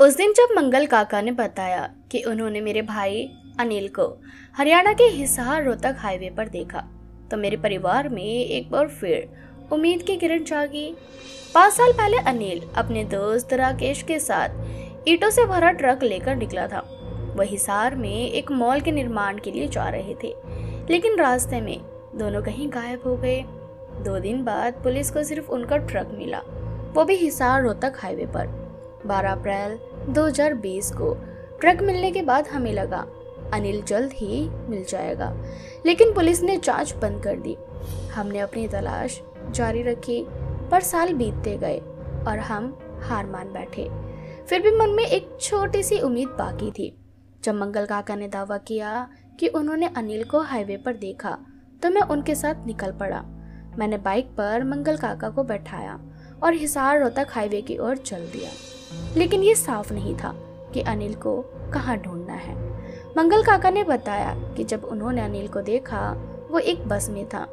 उस दिन जब मंगल काका ने बताया कि उन्होंने मेरे भाई अनिल को हरियाणा के हिसार रोहतक हाईवे पर देखा, तो मेरे परिवार में एक बार फिर उम्मीद की किरण जागी। 5 साल पहले अनिल अपने दोस्त राकेश के साथ ईंटों से भरा ट्रक लेकर निकला था। वह हिसार में एक मॉल के निर्माण के लिए जा रहे थे, लेकिन रास्ते में दोनों कहीं गायब हो गए। 2 दिन बाद पुलिस को सिर्फ उनका ट्रक मिला, वो भी हिसार रोहतक हाईवे पर। 12 अप्रैल 2020 को ट्रक मिलने के बाद हमें लगा अनिल जल्द ही मिल जाएगा, लेकिन पुलिस ने जांच बंद कर दी। हमने अपनी तलाश जारी रखी, पर साल बीतते गए और हम हार मान बैठे। फिर भी मन में एक छोटी सी उम्मीद बाकी थी। जब मंगल काका ने दावा किया कि उन्होंने अनिल को हाईवे पर देखा, तो मैं उनके साथ निकल पड़ा। मैंने बाइक पर मंगल काका को बैठाया और हिसार रोहतक हाईवे की ओर चल दिया। लेकिन ये साफ नहीं था कि अनिल को कहाँ ढूंढना है। मंगल काका ने बताया कि जब उन्होंने अनिल को देखा, वो एक बस में था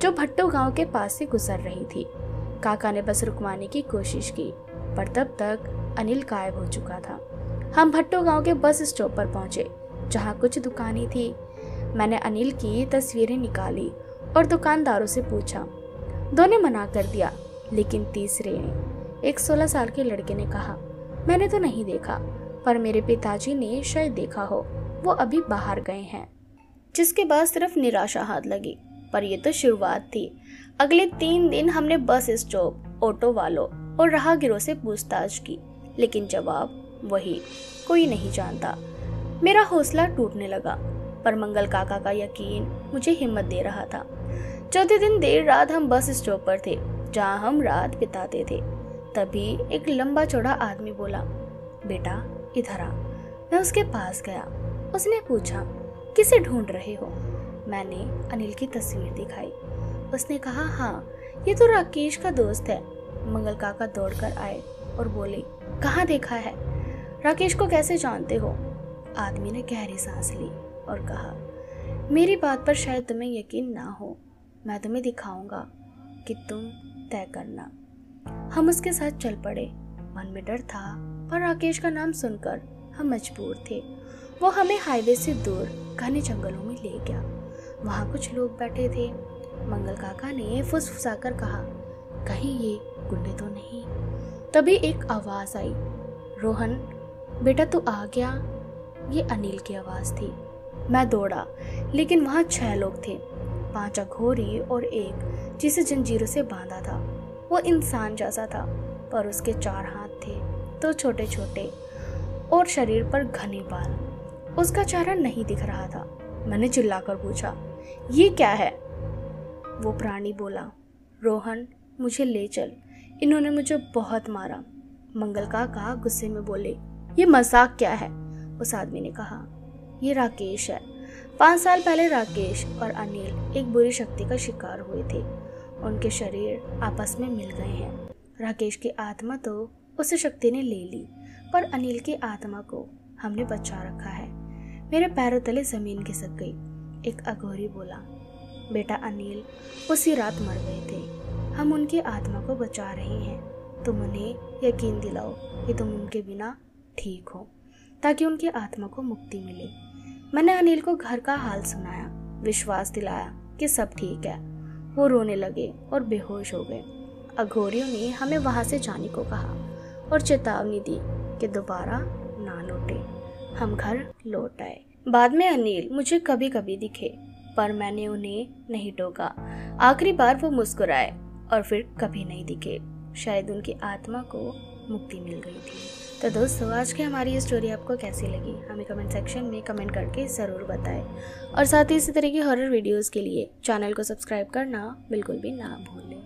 जो भट्टो गांव के पास से गुजर रही थी। काका ने बस रुकवाने की कोशिश की, पर तब तक अनिल गायब हो चुका था। हम भट्टो गांव के बस स्टॉप पर पहुंचे, जहां कुछ दुकानें थी। मैंने अनिल की तस्वीरें निकाली और दुकानदारों से पूछा। 2 ने मना कर दिया, लेकिन तीसरे ने, एक 16 साल के लड़के ने कहा, मैंने तो नहीं देखा, पर मेरे पिताजी ने शायद देखा हो, वो अभी बाहर गए हैं। जिसके बाद सिर्फ निराशा हाथ लगी, पर यह तो शुरुआत थी। अगले 3 दिन हमने बस स्टॉप, ऑटो वालों और राहगीरों से पूछताछ की, लेकिन जवाब वही, कोई नहीं जानता। मेरा हौसला टूटने लगा, पर मंगल काका का यकीन मुझे हिम्मत दे रहा था। चौथे दिन देर रात हम बस स्टॉप पर थे, जहां हम रात बिताते थे। तभी एक लंबा चौड़ा आदमी बोला, बेटा इधर आ। मैं उसके पास गया। उसने पूछा, किसे ढूंढ रहे हो? मैंने अनिल की तस्वीर दिखाई। उसने कहा, हाँ, ये तो राकेश का दोस्त है। मंगल काका दौड़कर आए और बोले, कहाँ देखा है? राकेश को कैसे जानते हो? आदमी ने गहरी सांस ली और कहा, मेरी बात पर शायद तुम्हें यकीन ना हो, मैं तुम्हें दिखाऊंगा कि तुम तय करना। हम उसके साथ चल पड़े। मन में डर था, पर राकेश का नाम सुनकर हम मजबूर थे। वो हमें हाईवे से दूर घने जंगलों में ले गया। वहाँ कुछ लोग बैठे थे। मंगल काका ने फुसफुसाकर कहा, कहीं ये गुंडे तो नहीं? तभी एक आवाज आई, रोहन बेटा तू आ गया। ये अनिल की आवाज थी। मैं दौड़ा, लेकिन वहाँ 6 लोग थे, 5 अघोरी और एक जिसे जंजीरों से बांधा था। वो इंसान जैसा था, पर उसके 4 हाथ थे, 2 छोटे छोटे, और शरीर पर घने बाल। उसका चेहरा नहीं दिख रहा था। मैंने चिल्लाकर पूछा, ये क्या है? वो प्राणी बोला, रोहन मुझे ले चल, इन्होंने मुझे बहुत मारा। मंगल काका गुस्से में बोले, ये मजाक क्या है? उस आदमी ने कहा, ये राकेश है। 5 साल पहले राकेश और अनिल एक बुरी शक्ति का शिकार हुए थे। उनके शरीर आपस में मिल गए हैं। राकेश की आत्मा तो उस शक्ति ने ले ली, पर अनिल की आत्मा को हमने बचा रखा है। मेरे पैरों तले जमीन खिसक गई। एक अघोरी बोला, बेटा अनिल उसी रात मर गए थे, हम उनकी आत्मा को बचा रहे हैं। तुम उन्हें यकीन दिलाओ कि तुम उनके बिना ठीक हो, ताकि उनकी आत्मा को मुक्ति मिले। मैंने अनिल को घर का हाल सुनाया, विश्वास दिलाया कि सब ठीक है। वो रोने लगे और बेहोश हो गए। अघोरियों ने हमें वहां से जाने को कहा और चेतावनी दी कि दोबारा ना लौटे। हम घर लौट आए। बाद में अनिल मुझे कभी कभी दिखे, पर मैंने उन्हें नहीं टोका। आखिरी बार वो मुस्कुराए और फिर कभी नहीं दिखे। शायद उनकी आत्मा को मुक्ति मिल गई थी। तो दोस्तों, आज की हमारी ये स्टोरी आपको कैसी लगी हमें कमेंट सेक्शन में कमेंट करके ज़रूर बताएं। और साथ ही इसी तरह की हॉरर वीडियोस के लिए चैनल को सब्सक्राइब करना बिल्कुल भी ना भूलें।